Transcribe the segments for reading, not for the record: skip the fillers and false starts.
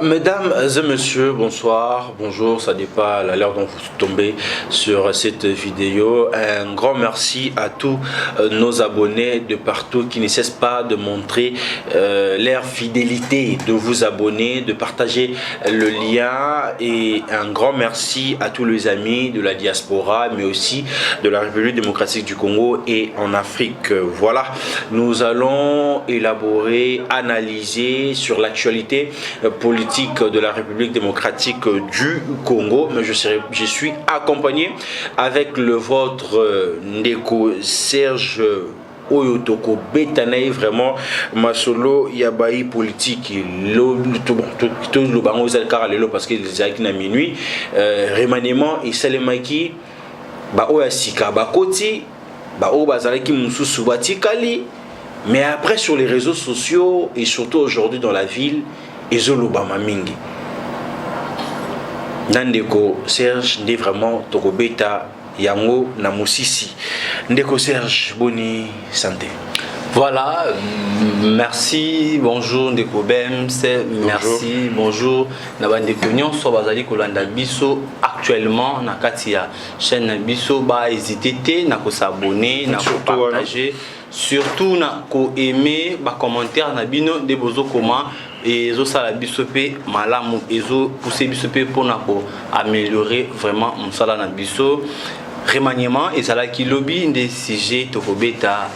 Mesdames et messieurs, bonsoir, bonjour, ça dépend à l'heure dont vous tombez sur cette vidéo. Un grand merci à tous nos abonnés de partout qui ne cessent pas de montrer leur fidélité, de vous abonner, de partager le lien, et un grand merci à tous les amis de la diaspora, mais aussi de la République démocratique du Congo et en Afrique. Voilà, nous allons élaborer, analyser sur l'actualité politique de la République démocratique du Congo, mais je suis accompagné avec le vôtre Ndeko Serge Oyotoko Betanay, vraiment masolo yabai politique tout le bango lelo parce que les acquis na minuit remaniement et salemaki ba oyasika ba koti ba o bazalaki mususu batikali, mais après sur les réseaux sociaux et surtout aujourd'hui dans la ville ezolobama mingi. Ndeko Serge ndi vraiment tokobeta yango na musisi. Ndeko Serge, boni santé. Voilà, merci, bonjour Ndeko Bems, merci, bonjour Nabandeko Nyonso bazali kolanda biso actuellement na kati ya chaîne na biso, ba hésiter te na ko s'abonner, na ko partager, surtout na ko aimer, ba commentaire na bino de bozo comment et zo sala biso pe malamu ezo pousser biso pe pour na ko améliorer vraiment msala na biso remaniement et sala ki lobby des sujets tokobeta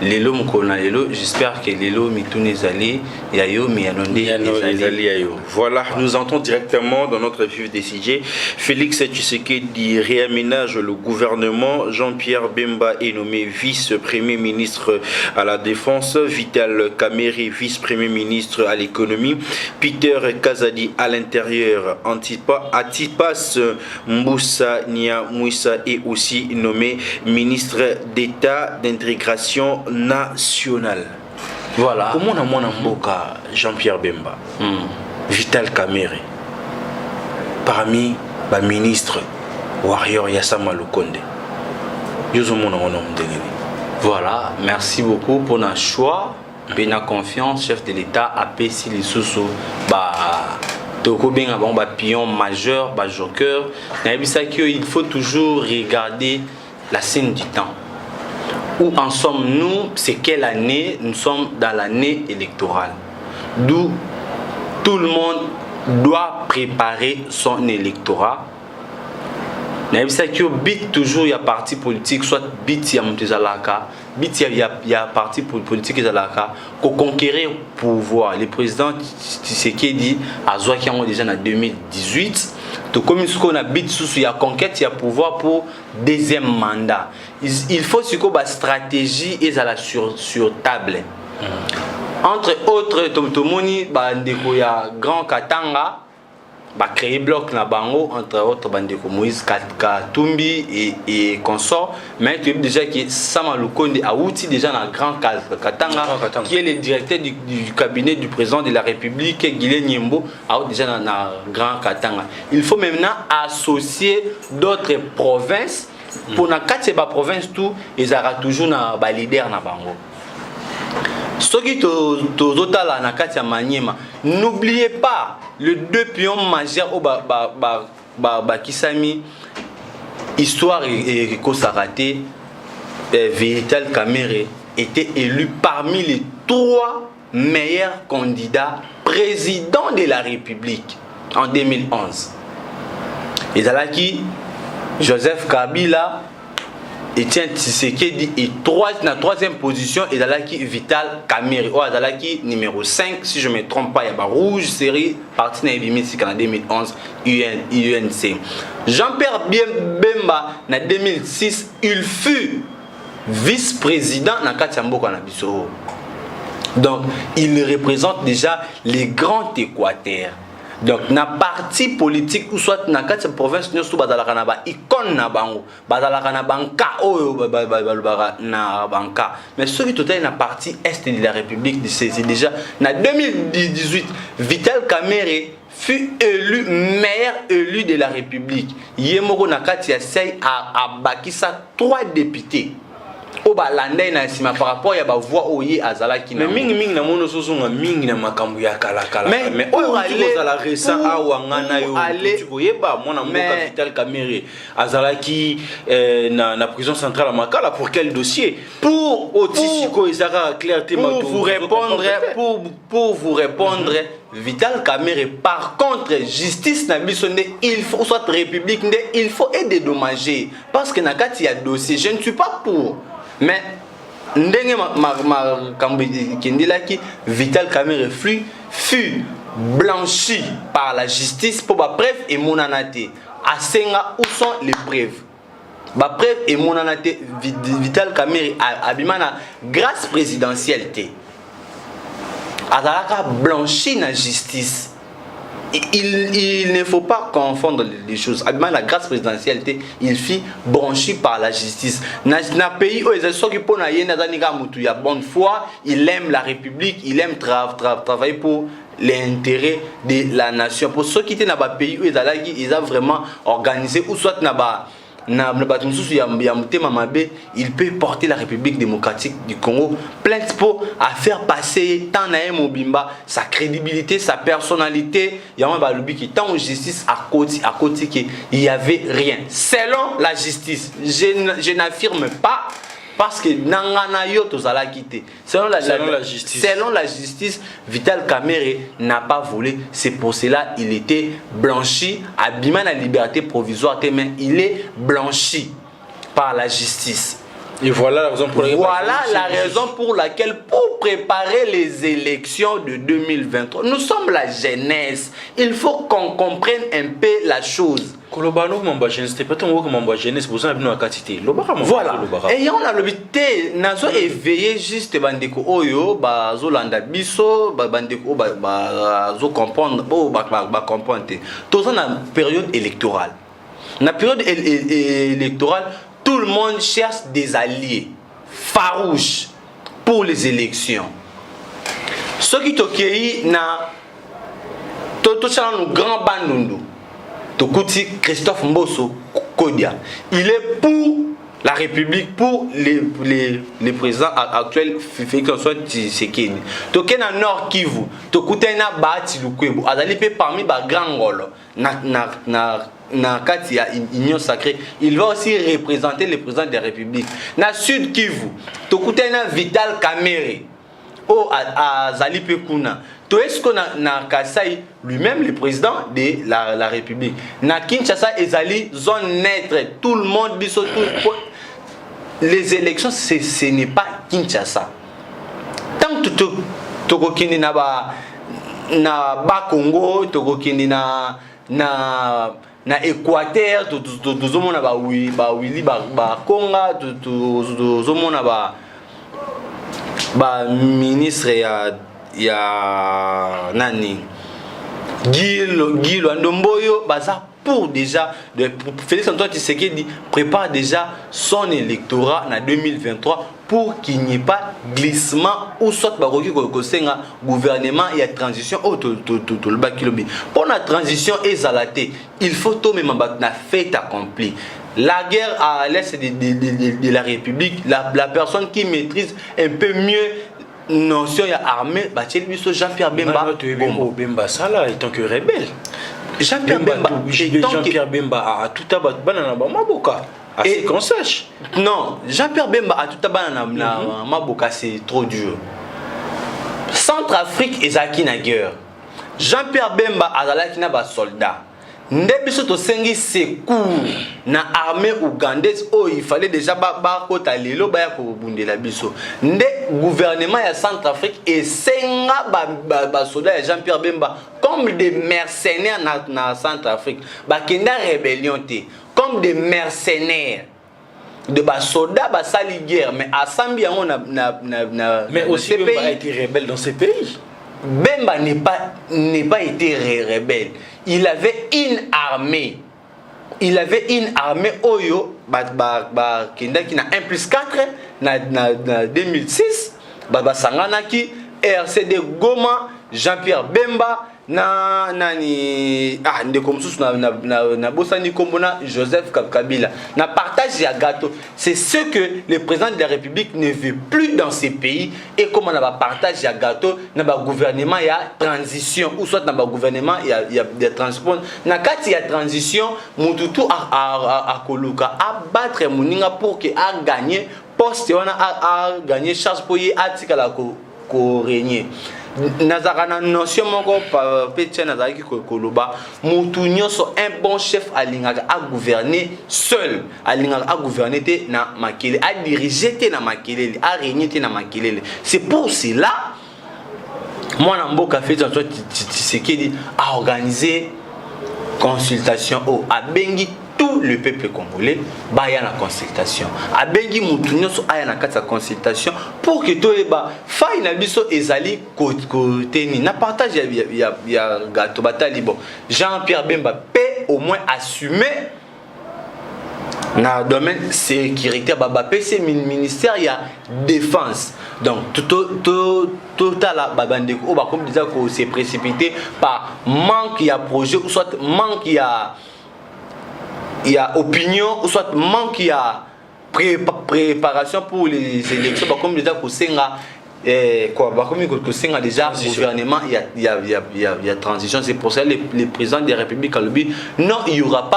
lelo mukona lelo. J'espère que lelo mitune zali yayo mi anonde ezali yayo. Voilà, nous entrons directement dans notre vif des sujets. Félix Tshisekedi réaménage le gouvernement. Jean-Pierre Bemba est nommé vice-premier ministre à la défense. Vital Kamerhe vice-premier ministre à l'économie. Peter Kazadi à l'intérieur. Antipas Mboussa Nyamwissa est aussi nommé ministre d'État d'intégration nationale. Voilà. Comment on a mon mboka Jean-Pierre Bemba, Vital Kamerhe, parmi les ministres Warrior Yassama Lukonde. Voilà, merci beaucoup pour notre choix, pour notre confiance. Chef de l'État a payé les sous-sous. Toko bien bon pion majeur, joker. Il faut toujours regarder la scène du temps. Où en sommes-nous? C'est quelle année? Nous sommes dans l'année électorale. D'où tout le monde doit préparer son électorat. Toujours il y a parti politique, soit bit il y a parti politique pour conquérir le pouvoir. Le président Tshisekedi a déjà en 2018. Comme il y a conquête, il y a pouvoir pour deuxième mandat. Il faut que stratégie est sur table. Entre autres, il y a Grand Katanga, créer bloc na bango, entre autres bandeko Moïse Katumbi et consort. Mais tu sais déjà que Sama Lukonde a outil déjà dans Grand Katanga, qui est le directeur du cabinet du président de la République, Guilhem Nyembo, a déjà dans Grand Katanga. Il faut maintenant associer d'autres provinces pour na quatre provinces tout, ils auront toujours na leader na bango. Ce qui n'oubliez pas le deux pions majeurs au Kisami, histoire et Kosarate, Vital Kamerhe était élu parmi les 3 meilleurs candidats présidents de la République en 2011. Et Zalaki, Joseph Kabila, Etienne Tshisekedi est na troisième position et Zalaki Vital Kamerhe. Zalaki numéro 5, si je ne me trompe pas, il y a Rouge série parti en 2011 UNC. Jean-Pierre Bemba en 2006, il fut vice-président dans Katiambo Kanabiso. Donc il représente déjà les grands Équateurs. Donc na parti politique ou soit na quatre province nous sous bazalaka na ba icône na bango bazalaka na banka oyo na banka, mais ce qui total na parti est de la République c'est déjà na 2018 Vital Kamerhe fut élu meilleur élu de la République. Yemoko na kati ya sei a bakisa 3 députés o ba landai na sima par rapport ya ba voix oye azala ki mais mingi na mono sosonga mingi na makambo ya kala mais o ale za la récent awanga na yo tu koyeba mona mboka Vital Kamerhe azala ki na prison centrale à Makala pour quel dossier pour Otisiko Ezara clarté pour vous répondre Vital Kamerhe par contre justice na biso il faut soit république il faut être dédommagé parce que na kati ya dossier je ne suis pas pour mais ndenge ma kambi kendilaki Vital Kamerhe fut blanchi par la justice pour ba preuve et monanate asenga où sont les preuves ba preuve et monanate Vital Kamerhe abimana grâce présidentielle té azalaka blanchi na justice. Il ne faut pas confondre les choses. La grâce présidentielle, il fut branché par la justice. Dans un pays où les gens qui ont bonne foi, il aime la République, il aime travailler pour l'intérêt de la nation. Pour ceux qui étaient dans un pays où ils ont vraiment organisé, ou soit il peut porter la République démocratique du Congo plainte pour faire passer tant Mobimba sa crédibilité, sa personnalité. Il y a un lobby qui tant justice à côté il y avait rien. Selon la justice, je n'affirme pas parce que nangana yo tozala quitté. Selon la justice, Vital Kamerhe n'a pas volé. C'est pour cela il était blanchi, abîmé la liberté provisoire, mais il est blanchi par la justice. Et voilà la raison pour laquelle pour préparer les élections de 2023, nous sommes la jeunesse. Il faut qu'on comprenne un peu la chose. Voilà. Et on a l'obité, nazo éveillé juste bandeko oyo bazo landa biso bandeko bazo comprendre comprendre. Tous en a période électorale. Na période électorale, tout le monde cherche des alliés farouches pour les élections. Ceux qui toquent na toto chano grand bandundu. Tokuti Christophe Mbosso Kodia. Il est pour la République, pour les présidents actuels, Félix Tshisekedi. Toké na Nord Kivu, tokuta na Bahati Lukwebo. Azali pe parmi ba grand ngolo na kati ya Union sacrée. Il va aussi représenter les présidents de la République. Na Sud Kivu, tokuta na Vital Kamerhe. O azali pe kuna. Est-ce qu'on a Kasai lui-même le président de la République. Na Kinshasa ezali zone neutre, tout le monde les élections ce n'est pas Kinshasa. Tant que tokokini na ba Congo, tokokini na Équateur, tozomona ba Willy ba Konga, tozomona ba ministre ya nani Guy Ndomboyo baza pour déjà Félix Antoine Tshisekedi prépare déjà son électorat en 2023 pour qu'il n'y ait pas glissement ou soit baroki kosenga gouvernement et la transition le bakilobi pour la transition ezalate il faut tout même na fait accompli. La guerre à l'est de la République, la personne qui maîtrise un peu mieux notion ya armée Jean-Pierre Bemba Bemba sala étant que rebelle Jean-Pierre Bemba a tout banana maboka assez qu'on sache non Jean-Pierre Bemba a tout banana maboka c'est trop dur. Centrafrique ezaki na guerre Jean-Pierre Bemba azalaki na ba soldat nde biso to sengi secours na armée ougandaise il fallait déjà ba kota lelo ba ya ko bundela biso nde gouvernement ya Centrafrique et senga ba soldats ya Jean-Pierre Bemba comme des mercenaires na Centrafrique ba kenda rébellion té comme des mercenaires de ba soldats ba sali guerre mais asambi yango mais aussi Bemba a été rebelle dans ces pays. Bemba n'est pas été rebelle. Il avait une armée. Il avait une armée Oyo qui na 1+4 na 2006 Baba Sanganaki RCD Goma Jean-Pierre Bemba nani ndeko mosusu na bosani kombona Joseph Kabila na partage ya gâteau. C'est ce que le président de la République ne veut plus dans ces pays, et comment on a partage ya gâteau na ba gouvernement ya transition ou soit na ba gouvernement ya de transport na kati ya transition mututu a koluka a battre moninga pour que a gagner poste wana a gagner charge pour y atika la ko régner. Nazara na notion moko petit nazaki koloba mutu nyonso un bon chef alingaka a gouverner seul, alingaka a gouverner te na makele, a diriger te na makele, a régner te na makele. C'est pour cela moi na mboka fait en soit Tshisekedi a organisé consultation au abengi tout le peuple congolais baya na consultation abengi mutu nyonso aya na kati ya consultation pour que toyeba fai na biso ezali koteni na partage ya gâteau batali bon Jean-Pierre Bemba peut au moins assumer na domaine sécurité baba PC ministère ya défense. Donc total babande ko ba comme déjà ko s'est précipité par manque ya projet ou soit manque ya opinion ou soit manque ya préparation pour les élections ba comme déjà ko senga quoi ba comme ko senga déjà gouvernement il y a transition. C'est pour ça le président de la République a le but non il y aura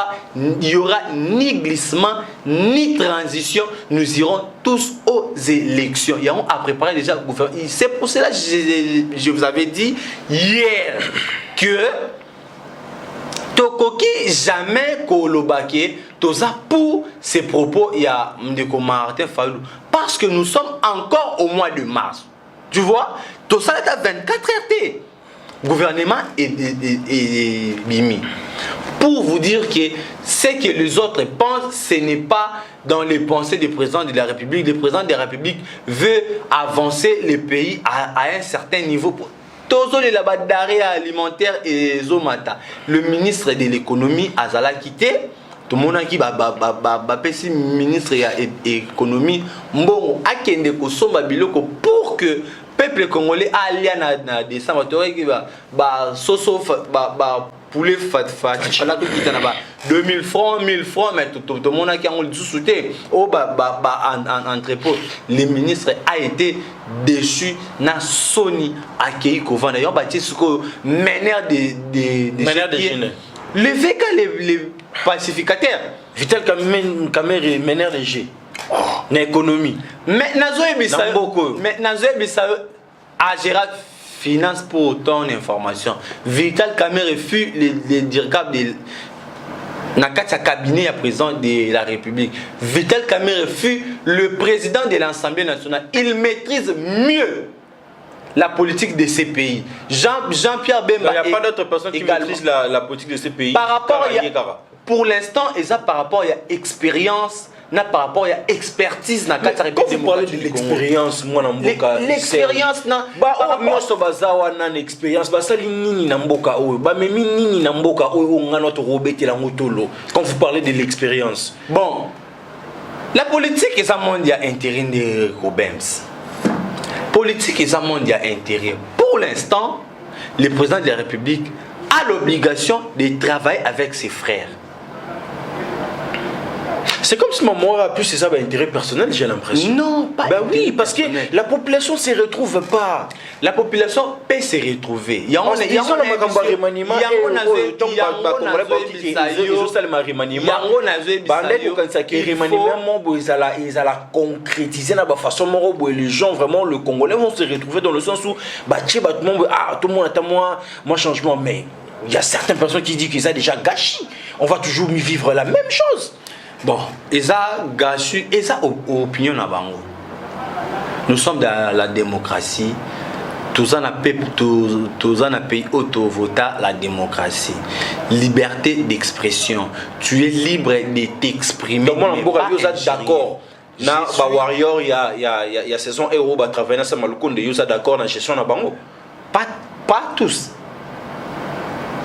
ni glissement ni transition, nous irons tous aux élections. Il y aura à préparer déjà le gouvernement. C'est pour cela que je vous avais dit hier que Tokoki jamais kolobake toza pour ces propos il y a Ndeko Martin Fayulu parce que nous sommes encore au mois de mars. Tu vois, tout ça est à 24 RT. Gouvernement et Bimi. Pour vous dire que ce que les autres pensent, ce n'est pas dans les pensées du président de la République. Le président de la République veut avancer le pays à un certain niveau. Tozo le labadare alimentaire et Zomata. Le ministre de l'économie Azala quitté. Tout le monde qui pesi ministre de l'économie mbongo akende ko somba biloko pour que peuple congolais alia na décembre qui ba soso ba poulet fat fala to kitana ba 2000 francs 1000 francs mais tout le monde qui a le sous-souté au entrepôt. Le ministre a été déchu na Sony accueilli Kovan d'ailleurs bâti ce que meneur de Chine. Le VK les pacificateurs Vital Kamerhe meneur de G na économie mais nazo ebisa a Gérard Finance pour ton information. Vital Kamerhe fut le directeur de na cabinet à président de la République. Vital Kamerhe fut le président de l'Assemblée nationale. Il maîtrise mieux la politique de ces pays. Jean-Pierre Bemba. Il n'y a pas d'autres personnes qui maîtrisent la politique de ces pays. Par rapport pour l'instant, par rapport à l'expérience, par rapport à l'expertise. Quand vous parlez de l'expérience, moi, l'expérience, quand vous parlez de l'expérience. Bon, la politique est un monde intérim de Robems. Politique est un monde intérieur. Pour l'instant, le président de la République a l'obligation de travailler avec ses frères. C'est comme si maman a pu c'est ça intérêt personnel, j'ai l'impression. Non, pas bah oui, parce que la population ne se retrouve pas. La population peut se retrouver. Il y a un les gens vraiment le Congolais vont se retrouver dans le sens où tout le monde attend moi changement, mais il y a certaines personnes qui disent que ça a déjà gâché. On va toujours vivre la même chose. Bon, ça gâché, et ça opinion na bango. Nous sommes dans la démocratie. Tous en pays auto-vota la démocratie. Liberté d'expression. Tu es libre de t'exprimer. Donc moi, vous êtes d'accord. Na ba warrior il y a saison héros ba travailler na ça malukonde vous êtes d'accord na gestion na bango. Pas tous.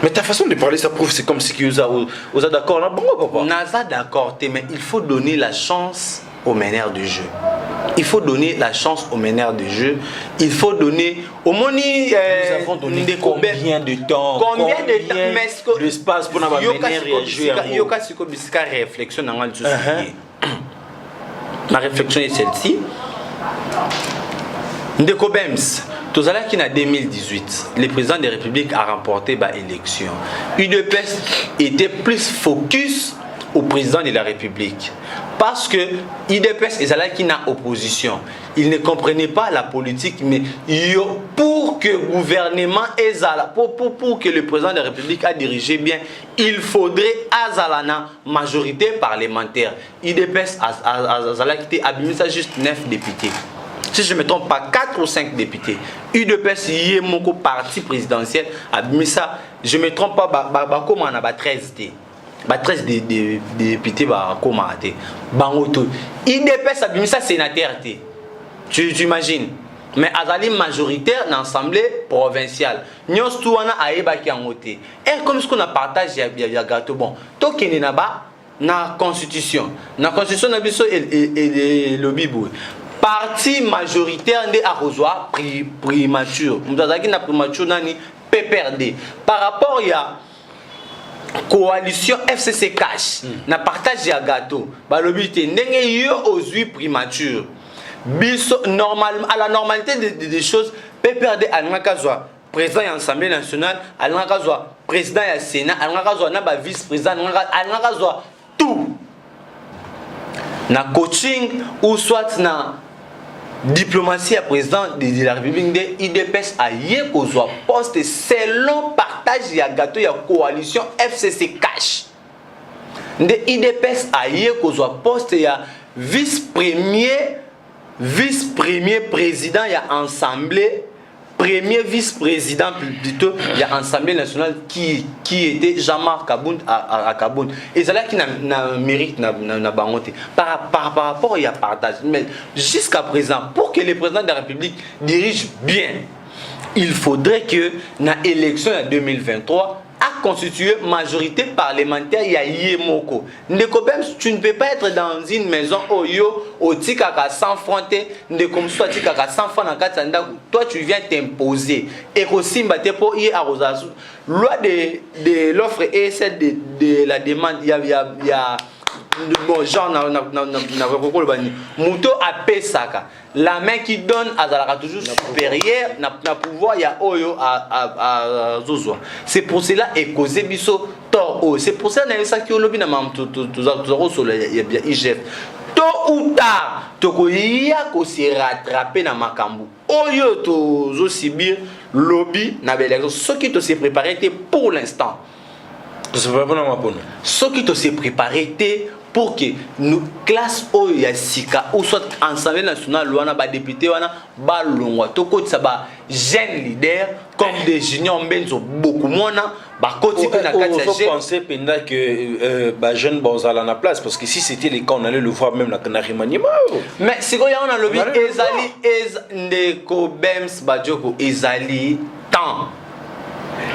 Mais ta façon de parler, ça prouve c'est comme si vous êtes d'accord là, bon papa. Naza d'accord, mais il faut donner la chance aux meneurs du jeu. il faut donner la chance aux meneurs de jeu. Il faut donner au moni. Nous avons donné combien de temps? Combien de temps? L'espace pour avoir mené réagir. Il y a une réflexion dans le souci. Ma réflexion est celle-ci. Ndeko Bems, tout à l'heure qui en 2018, le président de la République a remporté l'élection. UDPS était plus focus au président de la République. Parce que UDPS est là qui n'a opposition. Il ne comprenait pas la politique, mais pour que le gouvernement pour que le président de la République a dirigé bien, il faudrait Azalana majorité parlementaire. UDPS a été abîmé ça juste 9 députés. Si je ne me trompe pas, 4 ou 5 députés. UDPS y est mon parti présidentiel abîmé ça. Je ne me trompe pas, comment on a 13 députés. 13 députés comme Bangoto. IDPS a mis ça sénateur. Tu imagines? Mais Azali majoritaire dans l'Assemblée provinciale. Nous avons et comme ce qu'on a partagé, il y a gâteau bon. Tant qu'il n'y a pas, la constitution. La constitution n'a pas et le bibou. Parti majoritaire de arrosoir primature. Nous avons primature nani PPRD. Par rapport à coalition FCC Cash na partage ya gâteau balobité ndenge yo ozui primature biso normalement à la normalité des choses PPRD alingaka zwa président de l'Assemblée nationale alingaka zwa président ya Sénat alingaka zwa na ba vice président alingaka zwa tout na coaching ou soit na diplomatie à président de la République de IDPS a yékozwa poste selon partage ya gâteau ya coalition FCC Cash. De IDPS a yékozwa poste ya vice-premier président ya assemblée, premier vice-président plutôt ya assemblée nationale qui était Jean-Marc Kabound à Kabound. Et c'est là qui n'a mérite na bangote par rapport à partage. Mais jusqu'à présent, pour que le président de la République dirige bien, il faudrait que na élection en 2023 a constitué majorité parlementaire ya yemoko. Ndeko Bems, tu ne peux pas être dans une maison au tikaka sans fronté, ndeko mso tikaka sans franc en katanda, toi tu viens t'imposer. Et aussi mbate pour y arrosasu. Loi de l'offre et celle de la demande, il y a bon genre Mouto a pesaka. La main qui donne à toujours supérieure n'a pouvoir ya oyo à Zozo. C'est pour cela et causer biso tort. C'est pour ça que ça qui lobby na mam tout sur le IGF. Tôt ou tard, tokoya ko se rattraper na makambu. Oyo to subir lobby na belle. Ce qui te s'est préparé pour l'instant. Ce qui te s'est préparé pour que nous classe oya sika ou soit Assemblée nationale wana ba député wana ba longwa toko ça ba jeune leader comme des juniors benzo beaucoup moins ba koti pe na kati faut penser pendant que ba jeune bonzala na place parce que si c'était le cas on allait le voir même na remaniement. Mais c'est quoi on a lobby ezali ndeko Bems Badioko ezali temps.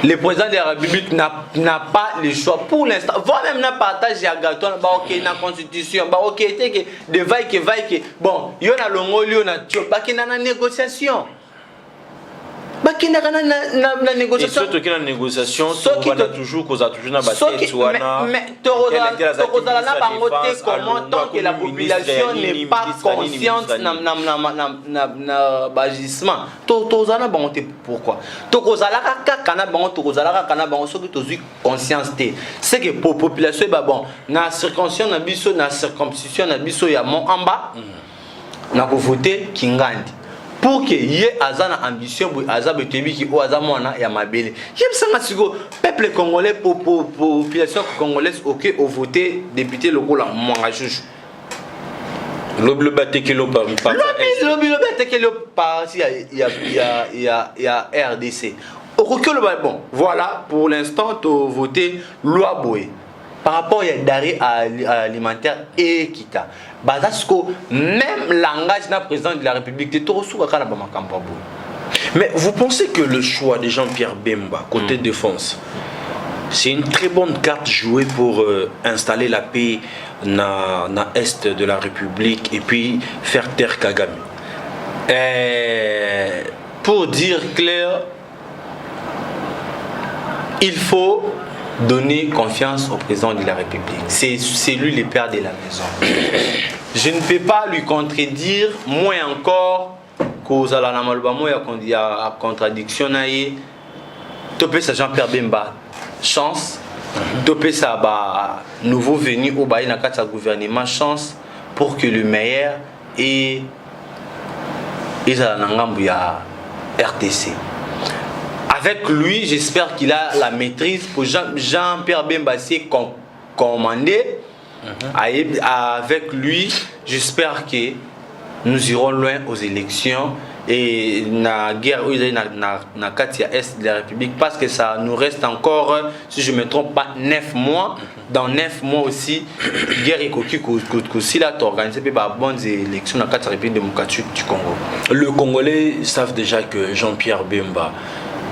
Le président de la République n'a pas le choix pour l'instant. Voir même na partage ya gâteau ba OK na constitution ba OK de vaille que bon yo na longo yo na tio ba ki na négociation. Ba ki na négociation. Et surtout qui na négociation on va toujours cause toujours na battre wana. Mais tokozala na bango te comment tant que la population n'est pas consciente na bagissement. Tozala bango te pourquoi? Tokozala ka na bango tokozala ka na bango soki tozui conscience te. C'est que pour population ba bon na circoncision na biso na circoncision na biso ya mon en bas na ko voter Kingandi. Pour que yé azana ambition pour azab tebi ki o azamona ya mabele. Yem sanga siko peuple congolais population congolaise OK au voter député local mwanga juju. Lobby batekelo par lobby batekelo par il y a RDC. Au recul bon voilà pour l'instant tu voter loi boy. Par rapport à d'arrêt alimentaire et kita. Bazasko même langage na président de la République de Torosu akala ba makambo. Mais vous pensez que le choix de Jean-Pierre Bemba côté défense C'est une très bonne carte jouée pour installer la paix dans l'est de la République et puis faire taire Kagame. Pour dire clair, il faut donner confiance au président de la République. C'est lui le père de la maison. Je ne peux pas lui contredire, moins encore que il y a contradiction. Topé ça Jean-Pierre Bemba, chance. Topé ça nouveau venu au Baï na kata gouvernement, chance pour que le meilleur et RTC. Avec lui, j'espère qu'il a la maîtrise pour Jean-Pierre Bemba s'est commandé. Avec lui, j'espère que nous irons loin aux élections et la guerre na Katia Est de la République, parce que ça nous reste encore, si je ne me trompe pas, 9 mois. Dans 9 mois aussi, guerre et si là tu organises des bonnes élections dans la République démocratique du Congo. Le Congolais savent déjà que Jean-Pierre Bemba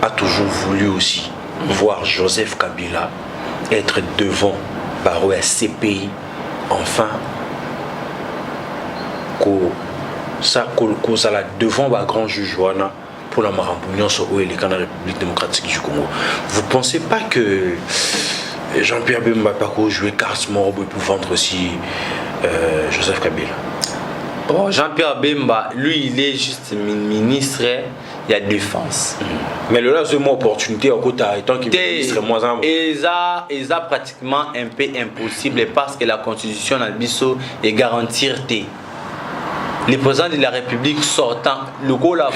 a toujours voulu aussi voir Joseph Kabila être devant Barou CPI, enfin ça là devant le grand juge Wana pour la marambouillon sur la République démocratique du Congo. Vous ne pensez pas que Jean-Pierre Bemba pas jouer carte morbe pour vendre aussi Joseph Kabila? Bon, Jean-Pierre Bemba, lui, il est juste ministre de la défense. Mais là, c'est une opportunité au côté étant qu'il est ministre moins un. Et ça pratiquement un peu impossible parce que la constitution a biso est garantir le président de la République sortant, le go la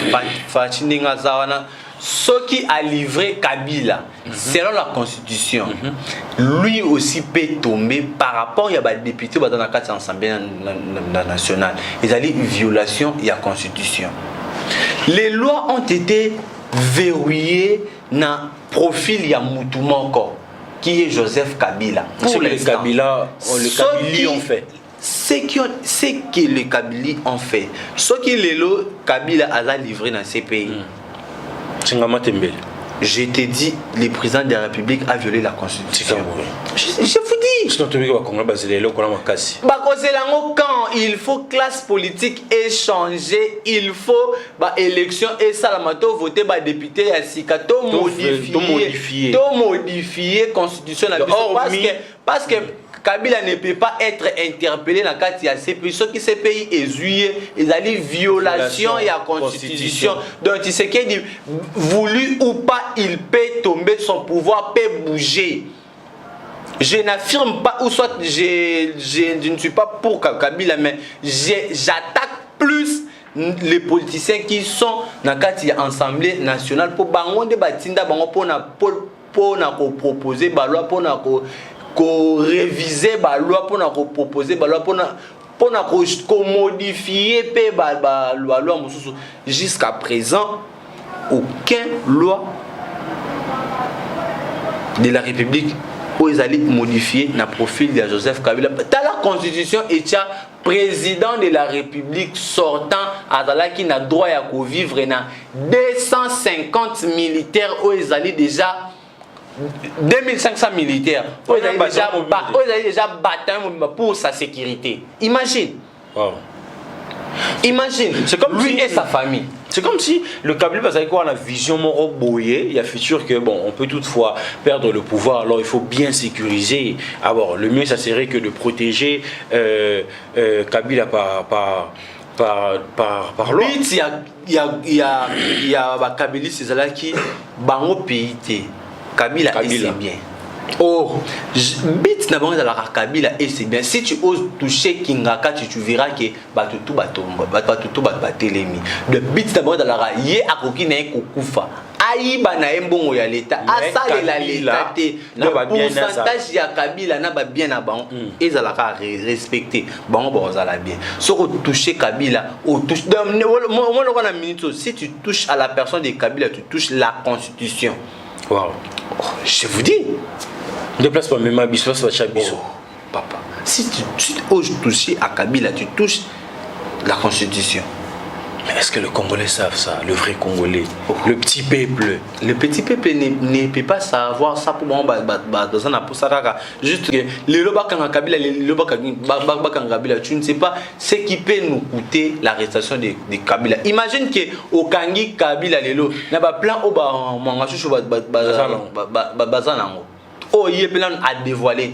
Fachininga Zawana, ce qui a livré Kabila, selon la constitution, lui aussi peut tomber par rapport à des députés dans la carte de l'Assemblée nationale. Il y a une violation de la constitution. Les lois ont été verrouillées dans le profil de Moutoumoko, qui est Joseph Kabila. Pour les Kabila, le Kabili ont fait. Ce que les Kabili ont fait, ce que les Kabila a livré dans ces pays. Je t'ai dit, le président de la République a violé la Constitution. Je vous dis. Quand il faut classe politique échanger, il faut élection et salamato voter député à Sikato modifier la Constitution. Parce que Kabila ne peut pas être interpellé dans le cas de ces pays. Ce qui ces pays est ils ont une violation de la Constitution. Donc, ce qui est voulu ou pas, il peut tomber, son pouvoir peut bouger. Je n'affirme pas, ou soit je ne suis pas pour Kabila, mais j'attaque plus les politiciens qui sont dans le cadre de l'Assemblée nationale pour proposer pour réviser la loi, pour proposer la loi, pour modifier la loi. Jusqu'à présent, aucune loi de la République où ils allaient modifier le profil de Joseph Kabila. Dans la Constitution, il y a président de la République sortant qui n'a droit à vivre dans 250 militaires où ils allaient déjà 2500 militaires. Où ils allaient déjà battre pour sa sécurité. Imagine. Wow. Imagine, c'est comme lui et sa famille. C'est comme si le Kabila, parce qu'on a la vision moroboyée, il y a futur que bon, on peut toutefois perdre le pouvoir, alors il faut bien sécuriser. Alors, le mieux, ça serait que de protéger Kabila par loi. Il y a Kabila, c'est là qui bango pays. Kabila c'est bien. Oh, bit n'a pas dans la Kabila et c'est bien. Si tu oses toucher Kingaka, tu verras que tout batelemi. Le bit n'a pas dans la yé a koki na kokufa. Aïba na embongo ya l'état. Asa de la l'état. Le pourcentage ya Kabila na ba bien na ban. Et ça la respecter. Bon ça la bien. Si on touche Kabila, on touche. Si tu touches à la personne de Kabila, tu touches la constitution. Wow. Je vous dis. Déplace pas même à Bissau, ça va chaque Bissau. Papa, si tu oses toucher à Kabila, tu touches la Constitution. Mais est-ce que les Congolais savent ça, le vrai Congolais, le petit peuple? Le petit peuple ne peut pas savoir ça pour moi. Juste que les Lobakanga Kabila, tu ne sais pas ce qui peut nous coûter l'arrestation de Kabila. Imagine que au Kangi Kabila, il y a un plan au Bazanango. Oh, il y a un plan à dévoiler.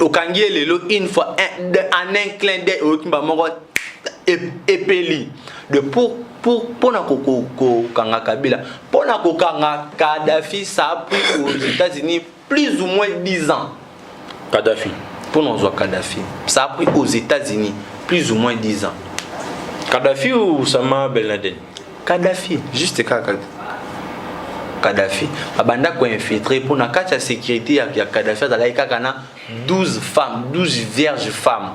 Au Kangi, une fois, en un clin d'œil, épeli de pour na kanga Kabila pour na kanga Kadhafi, ça a pris aux États-Unis plus ou moins 10 ans. Kadhafi pour nous Kadhafi, ça a pris aux États-Unis plus ou moins 10 ans. Kadhafi ou Osama Ben Laden? Kadhafi, juste Kadhafi abanda ko infiltré pour na carte de sécurité ya Kadhafi dans kana 12 femmes, 12 vierges femmes.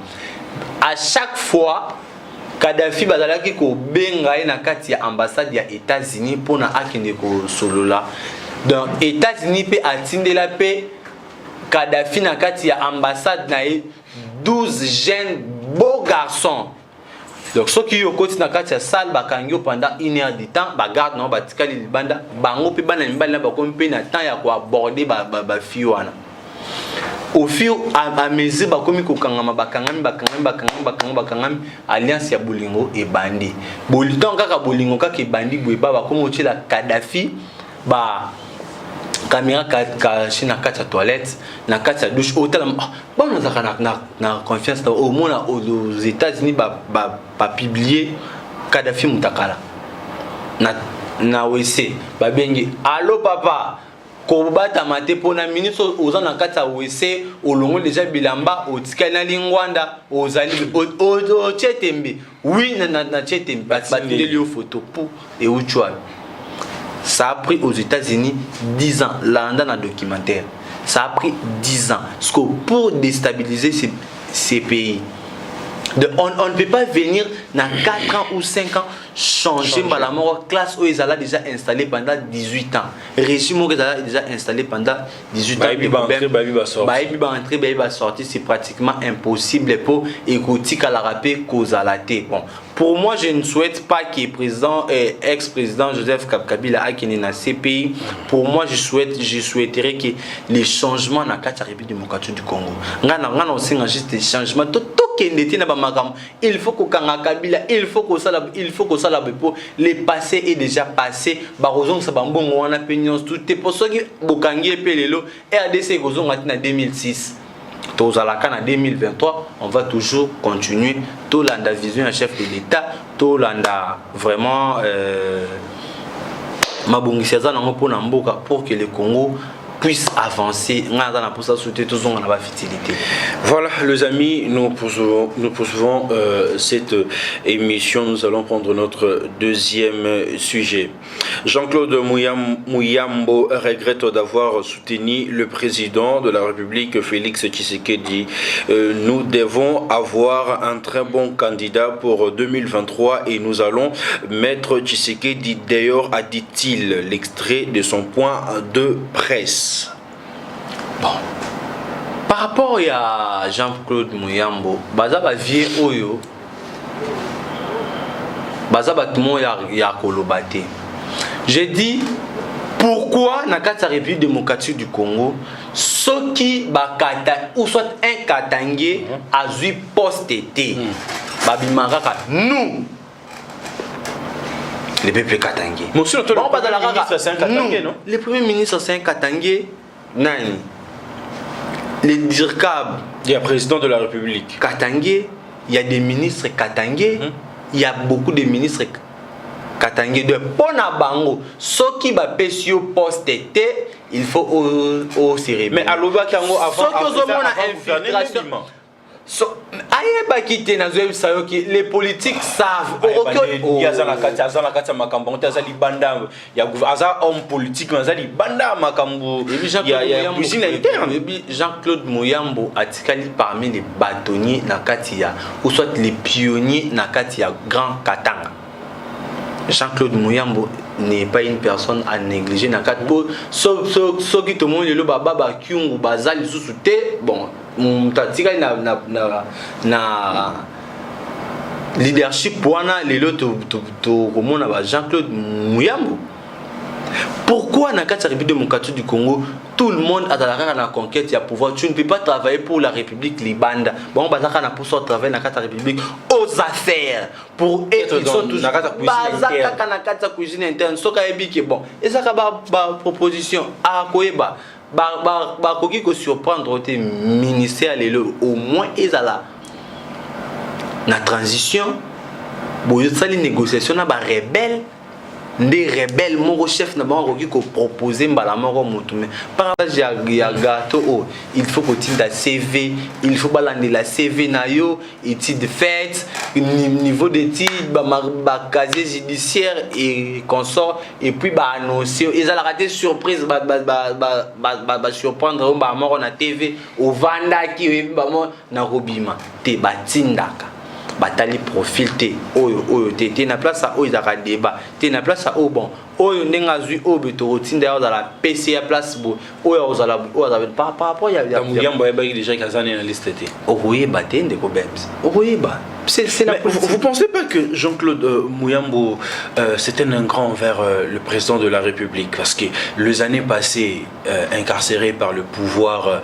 À chaque fois Kadhafi bazalaki ko benga na kati ya ambassade ya États-Unis pour na akende ko solola. Donc États-Unis pe atindela pe Kadhafi na kati ya ambassade na 12 jeunes beaux garçons. Donc ceux qui ont côté na kati ya salle bakangyo pendant 1 heure de temps ba garde non batikali libanda bango pe bana mbala ba ko mpe na temps ya ko aborder ba fille wana. Au fur et à mesure bakomi kokangama bakangami alliance ya bolingo e bandi boliton kaka bolingo kaka e bandi boye ba komo tshela Kadhafi ba caméra ka china kati toilette na kati douche hôtel bon on a na confiance au monde aux États-Unis ba publier Kadhafi mutakala na WC ba bengi allo papa Kobata mate pona ministre aux en kati ya WC olongo déjà bilamba otikali na lingwanda ozali o Tchetembe oui na Tchetembe batindeli yo photo pour et uchwa. Ça a pris aux États-Unis 10 ans là dans un documentaire. Ça a pris 10 ans parce que pour déstabiliser ces pays on ne peut pas venir dans 4 ans ou 5 ans changer la classe où ils ont déjà installé pendant 18 ans. Régime où ils ont déjà installé pendant 18 ans. C'est pratiquement impossible pour écouter qu'à la rapée cause à la tête. Bon, pour moi, je ne souhaite pas que président ex-président Joseph Kabila aille dans ces pays. Pour moi, je souhaiterais que les changements dans la République démocratique du Congo. Juste des changements. Il faut que Kabila, il faut que ça le passé est déjà passé. Barozon Sabambo on a pignon tout est pour ça que Bokangi Pelelo et ADC Gozon en 2006. Tozalaka en 2023, on va toujours continuer. Tolanda vision un chef de l'État, Tolanda vraiment Mabongisiaza nango pour Namboka pour que le Congo puisse avancer. Voilà les amis, nous poursuivons cette émission. Nous allons prendre notre deuxième sujet. Jean-Claude Muyambo regrette d'avoir soutenu le président de la République Félix Tshisekedi. Nous devons avoir un très bon candidat pour 2023 et nous allons mettre Tshisekedi dehors, a dit-il, l'extrait de son point de presse. Bon. Par rapport à Jean-Claude Muyambo, bazaba vie oyo, bazaba tout le monde ya kolobate. J'ai dit pourquoi na kati République démocratique du Congo, ceux qui bakata ou soit un katangé a eu poste-été, babimangaka nous. Le peuple katangé. Monsieur le Premier ministre, c'est un katangé, non? Le Premier ministre, c'est un katangé. Nani? Les DIRCAB. Il y a président de la République. Katangé. Il y a des ministres katangé. Il y a beaucoup de ministres katangé. De Pona Bango. Ceux qui va payer poste été, il faut au cérémonie. Mais à l'Oba Kango, avant infiltration. Les politiques savent. Il y a homme politique, Jean-Claude Muyambo a parmi les bâtonniers Nakatia ou soit les pionniers Nakatia Grand Katanga. Jean-Claude Muyambo n'est pas une personne à négliger. Ceux qui te montrent le baba ou bazal sous. leadership wana lelo to komona ba Jean-Claude Muyambo. Pourquoi dans la République démocratique du Congo, tout le monde a la conquête du pouvoir? Tu ne peux pas travailler pour la République libanda. Bon, bah ça pour ça travailler dans la République aux affaires. Pour être ils sont tous la cuisine interne. Ce qui est bon. Et ça ba proposition à Koeba. Ba koki ko surprendre au ministère au moins ils ala na transition. Bon, il y a des négociations na ba rebelle. Des rebelles, mon chef n'a pas proposé mbala moko mutume. Par exemple, il y a gâteau, il faut que tu aies CV, il faut balander la CV na yo, études faites, niveau d'études, casier judiciaire et consort, et puis annoncer. Ils ont raté surprise, surprendre on na TV, au vanda qui na robima, te batindaka. Batali profil te oyo te na place à oyo za débat te na place à bon oyo ndenga zui oyo beto tinda dans la PC à place bo oyo za par rapport il y a Muyambo ba déjà kazane na liste te oye baté ndeko bems oye ba c'est la vous pensez pas que Jean-Claude Muyambo c'était un grand envers le président de la République parce que les années passées incarcéré par le pouvoir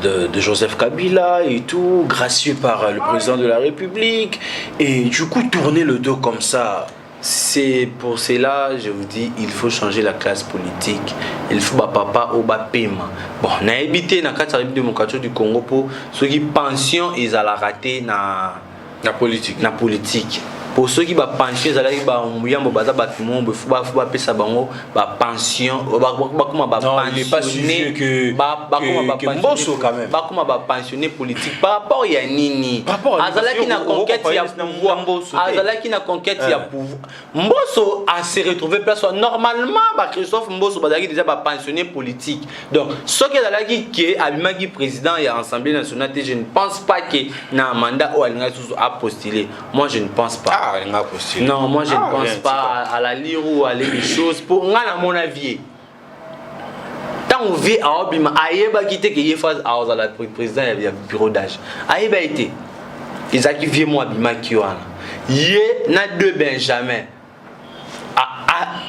de Joseph Kabila et tout gracieux par le président de la République et du coup tourner le dos comme ça? C'est pour cela, je vous dis, il faut changer la classe politique. Il faut papa au bas paiement. Bon, on a évité dans la République démocratique du Congo pour ceux qui pension ils allaient rater la politique. Pour ceux qui ba pension ils allaient ba muyambo baza batumon be faut ba pesa bango ba pension ba comment ba pensionner que Mbosso quand même ba comment ba pensionner politique par rapport ya nini azalaki na conquête ya pouvoir azalaki na conquête ya pouvoir Mbosso a se retrouvé place normalement ba Christophe Mbosso bazaki déjà ba pensionner politique donc ce qui azalaki que abimaki président ya Assemblée nationale je ne pense pas que na mandat ou alinga a postulé moi je ne pense pas. Non, moi je ne pense pas à la lire ou à lire les choses. Pour moi, à mon avis, tant on vit à Obima, Aïeba qui était qui est face à la président, il y a bureau d'âge. Aïeba était. Ils ont vu moi Abima qui y a deux Benjamin.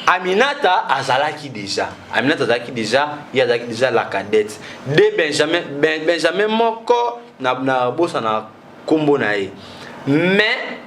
Aminata Azalaki déjà. Aminata Azalaki déjà, il y a déjà la cadette. Deux Benjamin Moko na bossa na kombo nae. Mais